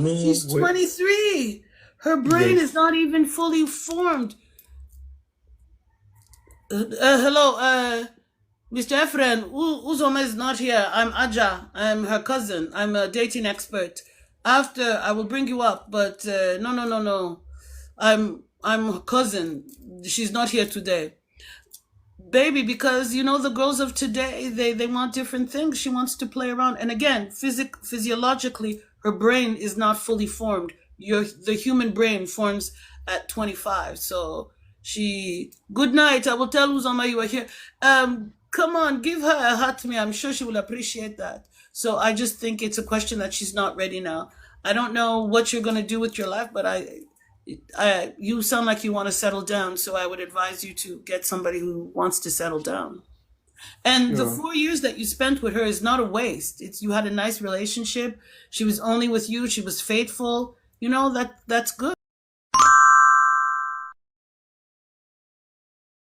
No, She's 23. Her brain is yes. not even fully formed. Hello, Mr. Efren. Uzoma is not here. I'm Aja. I'm her cousin. I'm a dating expert. After I will bring you up, but no, no, no, no. I'm her cousin. She's not here today, baby. Because you know the girls of today, they want different things. She wants to play around, and again, physiologically, her brain is not fully formed. The human brain forms at 25. So she. Good night. I will tell Uzama you are here. Come on, give her a hug to me. I'm sure she will appreciate that. So I just think it's a question that she's not ready now. I don't know what you're gonna do with your life, but you sound like you want to settle down. So I would advise you to get somebody who wants to settle down. And the Sure. 4 years that you spent with her is not a waste. It's you had a nice relationship. She was only with you. She was faithful. You know that's good.